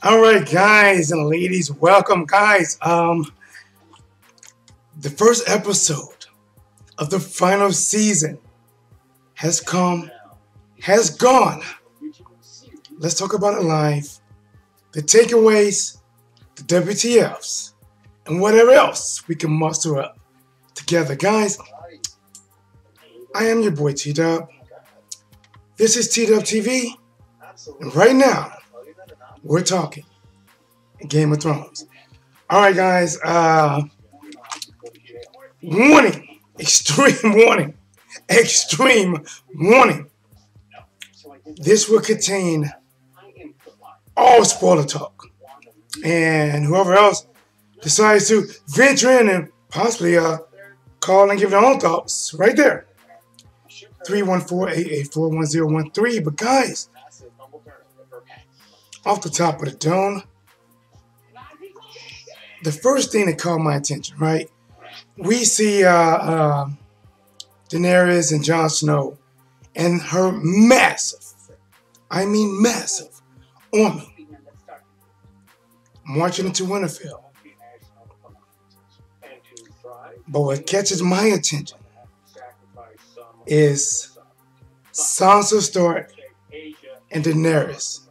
All right, guys and ladies, welcome, guys. The first episode of the final season has gone. Let's talk about it live. The takeaways, the WTFs, and whatever else we can muster up together, guys. I am your boy TDub. This is TDubTV, and right now we're talking Game of Thrones. All right, guys. Warning, extreme warning. This will contain all spoiler talk, and whoever else decides to venture in and possibly call and give their own thoughts, right there. 314-884-1013. But guys, off the top of the dome, the first thing that caught my attention, right? We see Daenerys and Jon Snow and her massive army marching into Winterfell. But what catches my attention is Sansa Stark and Daenerys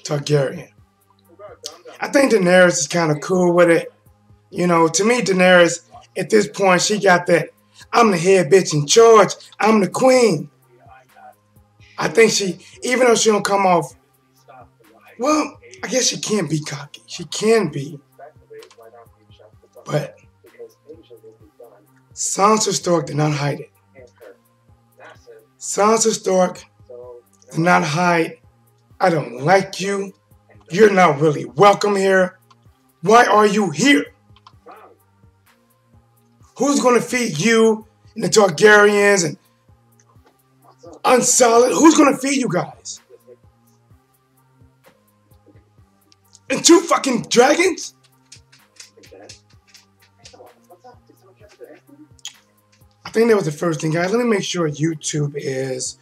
Targaryen. I think Daenerys is kind of cool with it. You know, to me, Daenerys, at this point, she got that, I'm the head bitch in charge. I'm the queen. I think she, even though she don't come off, well, I guess she can be cocky. She can be. But Sansa Stark did not hide it. Sansa Stark did not hide, I don't like you. You're not really welcome here. Why are you here? Who's going to feed you and the Targaryens and Unsolid? Who's going to feed you guys? And 2 fucking dragons? I think that was the first thing, guys. Let me make sure YouTube is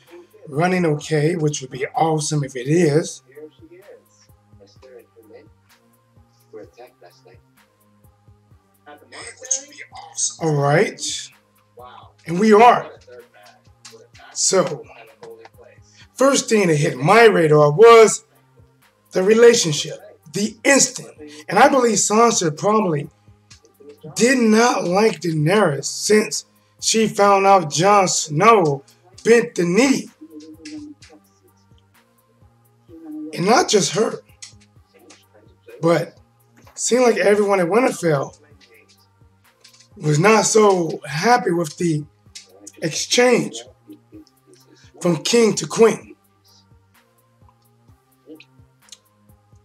running okay, which would be awesome if it is. Which would be awesome. All right. And we are. So, first thing that hit my radar was the relationship, the instant. And I believe Sansa probably did not like Daenerys since she found out Jon Snow bent the knee. And not just her, but seemed like everyone at Winterfell was not so happy with the exchange from king to queen.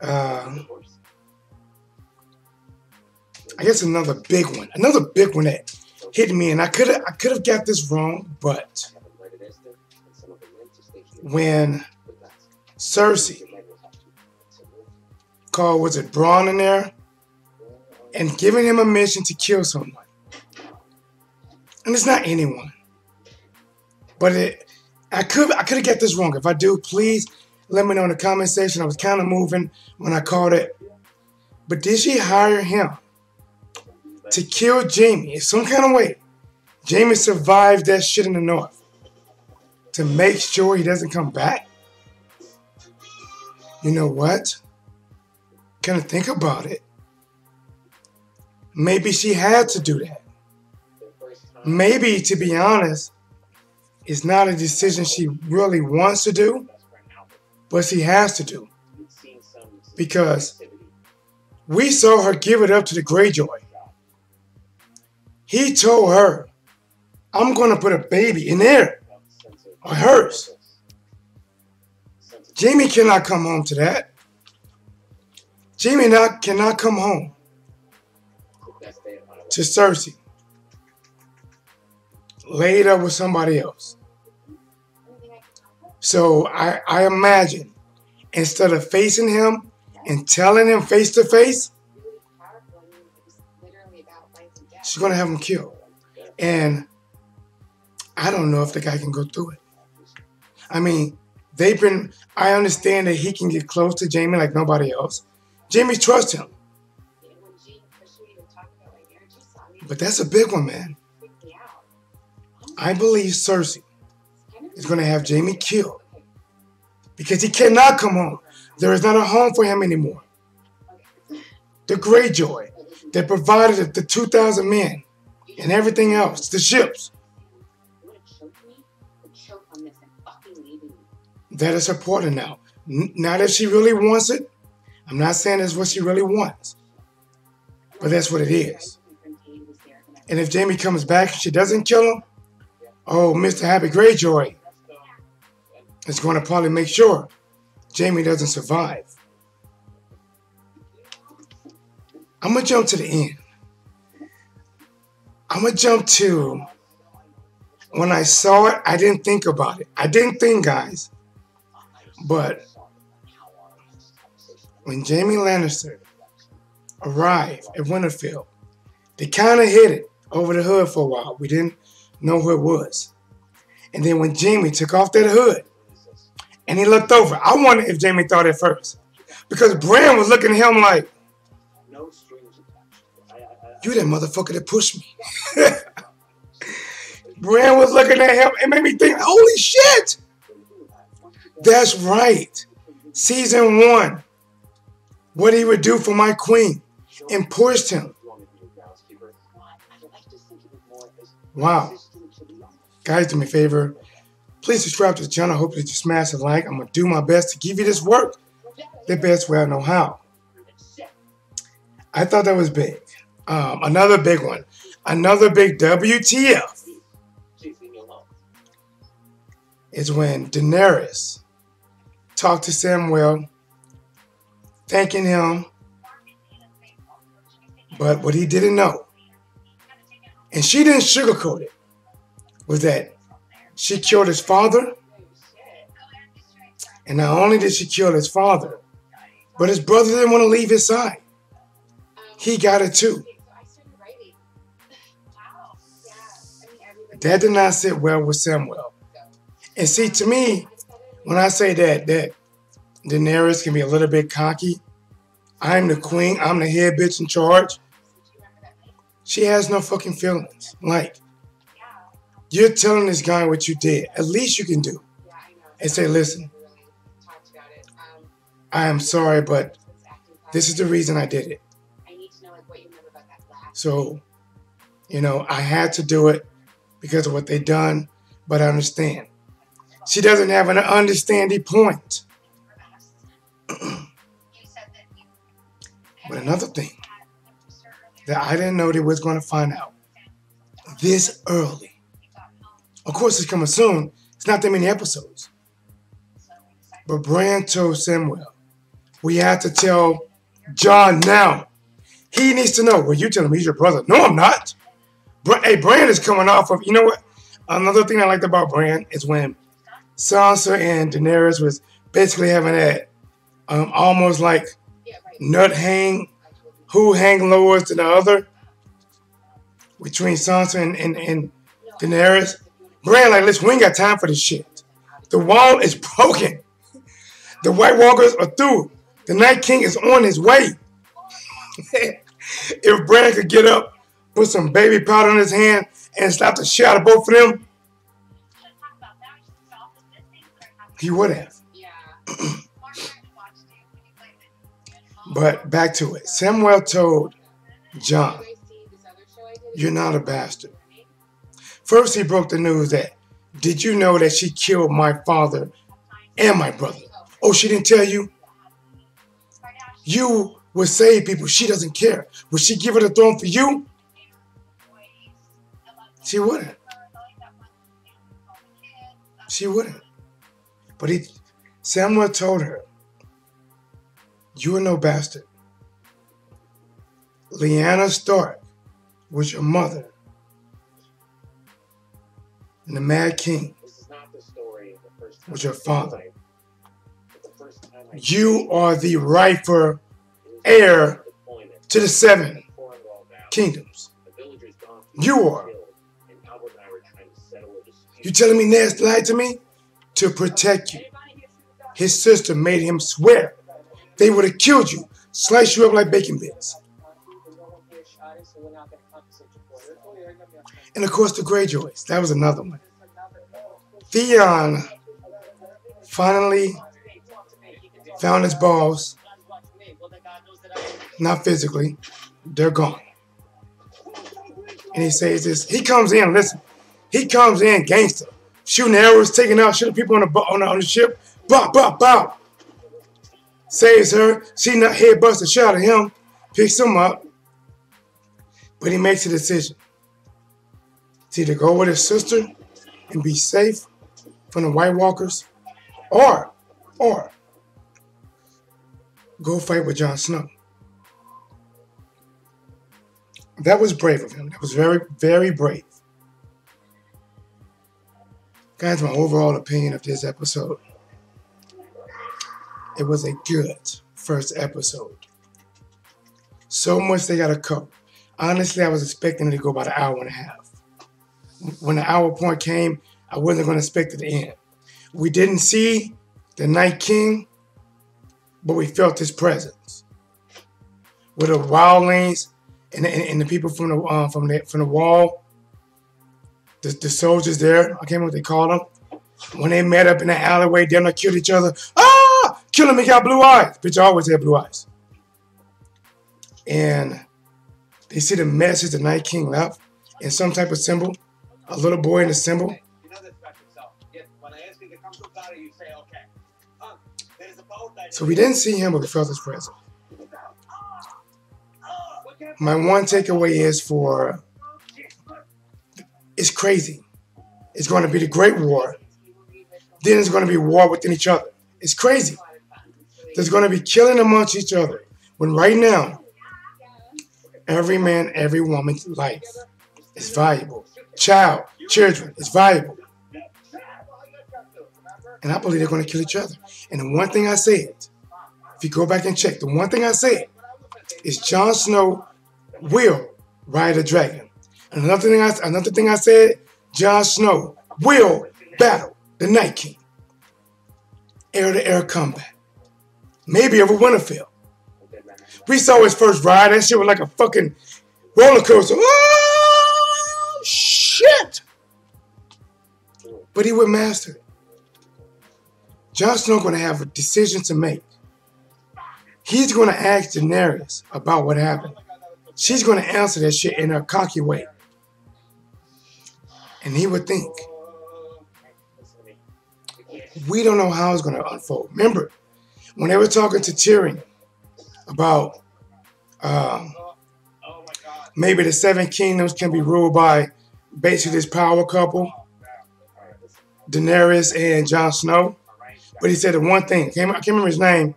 I guess another big one that hit me, and I could have got this wrong, but when Cersei called, was it Braun in there, and giving him a mission to kill someone, and it's not anyone, but I could have got this wrong. If I do, please let me know in the comment section. I was kind of moving when I called it, but did she hire him to kill Jaime in some kind of way? Jaime survived that shit in the north to make sure he doesn't come back. You know what? Kind of think about it. Maybe she had to do that. Maybe, to be honest, it's not a decision she really wants to do, but she has to do. Because we saw her give it up to the Greyjoy. He told her, I'm going to put a baby in there, or hers. Jaime cannot come home to that. Jaime cannot come home to Cersei, laid up with somebody else. So I imagine, instead of facing him and telling him face to face, she's going to have him killed. And I don't know if the guy can go through it. I mean, I understand that he can get close to Jamie like nobody else. Jamie trusts him. But that's a big one, man. I believe Cersei is going to have Jamie killed because he cannot come home. There is not a home for him anymore. The Greyjoy that provided the 2,000 men and everything else, the ships, that is supported now. Not that she really wants it. I'm not saying that's what she really wants. But that's what it is. And if Jamie comes back and she doesn't kill him, oh, Mr. Happy Greyjoy is going to probably make sure Jamie doesn't survive. I'm going to jump to the end. I'm going to jump to when I saw it, I didn't think about it. I didn't think, guys. But when Jamie Lannister arrived at Winterfell, they kind of hid it over the hood for a while. We didn't know who it was. And then when Jamie took off that hood and he looked over, I wonder if Jamie thought it first. Because Bran was looking at him like, you that motherfucker that pushed me. Bran was looking at him and made me think, holy shit. That's right. Season 1. What he would do for my queen. And pushed him. Wow. Guys, do me a favor. Please subscribe to the channel. I hope that you smash a like. I'm going to do my best to give you this work the best way I know how. I thought that was big. Another big one. Another big WTF is when Daenerys talked to Samuel, thanking him, but what he didn't know, and she didn't sugarcoat it, was that she killed his father, and not only did she kill his father, but his brother didn't want to leave his side. He got it too. That did not sit well with Samuel. And see, to me, when I say that Daenerys can be a little bit cocky, I'm the queen, I'm the head bitch in charge, she has no fucking feelings. Like, you're telling this guy what you did. At least you can do. And say, listen, I am sorry, but this is the reason I did it. So, you know, I had to do it because of what they done, but I understand. She doesn't have an understanding point. But another thing that I didn't know they was going to find out this early. Of course, it's coming soon. It's not that many episodes. But Bran told Samuel, we have to tell Jon now. He needs to know. Well, you telling me he's your brother. No, I'm not. Hey, Bran is coming off of, you know what? Another thing I liked about Bran is when Sansa and Daenerys was basically having that almost like nut hang, who hang lower than the other between Sansa and Daenerys. Bran like, listen, we ain't got time for this shit. The wall is broken. The White Walkers are through. The Night King is on his way. If Bran could get up, put some baby powder in his hand, and slap the shit out of both of them, he would have. But back to it. Samuel told Jon, you're not a bastard. First, he broke the news that, did you know that she killed my father and my brother? Oh, she didn't tell you? You would save people. She doesn't care. Would she give her the throne for you? She wouldn't. She wouldn't. But Samuel told her, you are no bastard. Lyanna Stark was your mother. And the Mad King was your father. You are the rightful heir to the 7 kingdoms. You are. You telling me Ned lied to me? To protect you. his sister made him swear they would have killed you, sliced you up like bacon bits. And of course, the Greyjoys. That was another one. Theon finally found his balls. Not physically. They're gone. And he says this. He comes in, listen. He comes in gangster. Shooting arrows, taking out shooting people on the ship. Bop, bop, bop. Saves her. She not head busts a shot at him. Picks him up. But he makes a decision. To either go with his sister and be safe from the White Walkers, or go fight with Jon Snow. That was brave of him. That was very, very brave. Guys, my overall opinion of this episode. It was a good first episode. So much they got to cover. Honestly, I was expecting it to go about an hour and a half. When the hour point came, I wasn't going to expect it to end. We didn't see the Night King, but we felt his presence. With the wildlings and the people from the wall, the soldiers there, I can't remember what they called them. When they met up in the alleyway, then they killed each other. Ah! Kill him, he got blue eyes. Bitch, I always had blue eyes. And they see the message the Night King left in some type of symbol. A little boy in a symbol. So we didn't see him, but we felt his presence. My one takeaway is it's crazy. It's going to be the Great War. Then it's going to be war within each other. It's crazy. There's going to be killing amongst each other. When right now, every man, every woman's life is valuable. Children, is valuable. And I believe they're going to kill each other. And the one thing I said, if you go back and check, the one thing I said is Jon Snow will ride a dragon. And another thing I said, Jon Snow will battle the Night King. Air-to-air combat. Maybe over Winterfell. We saw his first ride. That shit was like a fucking roller coaster. Oh, shit! But he would master it. Jon Snow's going to have a decision to make. He's going to ask Daenerys about what happened. She's going to answer that shit in her cocky way. And he would think. We don't know how it's going to unfold. Remember, when they were talking to Tyrion about maybe the Seven Kingdoms can be ruled by basically this power couple, Daenerys and Jon Snow. But he said the one thing, I can't remember his name.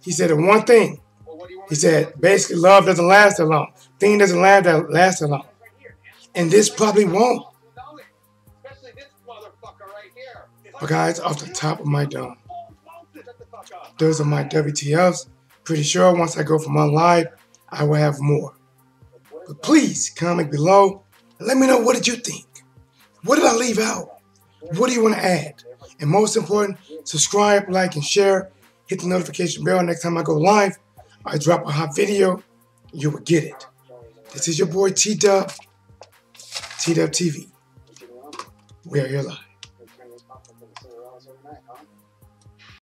He said the one thing. He said basically love doesn't last that long. Thing doesn't last that long. And this probably won't. But guys, off the top of my dome, those are my WTFs. Pretty sure once I go from on live, I will have more. But please comment below and let me know, what did you think? What did I leave out? What do you want to add? And most important, subscribe, like, and share. Hit the notification bell next time I go live. I drop a hot video, you will get it. This is your boy TDub, TDubTV. We are here live.